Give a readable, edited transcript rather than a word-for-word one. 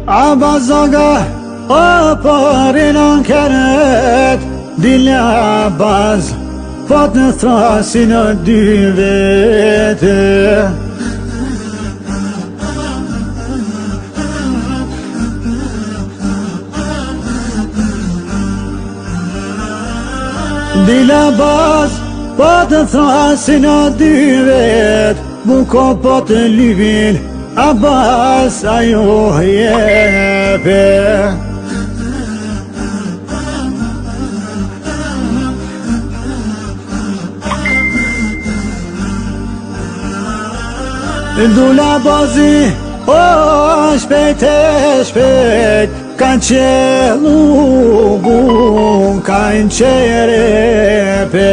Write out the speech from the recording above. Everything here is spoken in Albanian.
Abazaga o parinan keret Dile baz Fat në thrasin e dy vete Dile baz Fat në thrasin e dy vet Buko po të livin Abbas ajo jepe Dula bazi, o shpejt e shpejt Kanë qelu bun, kanë qerepe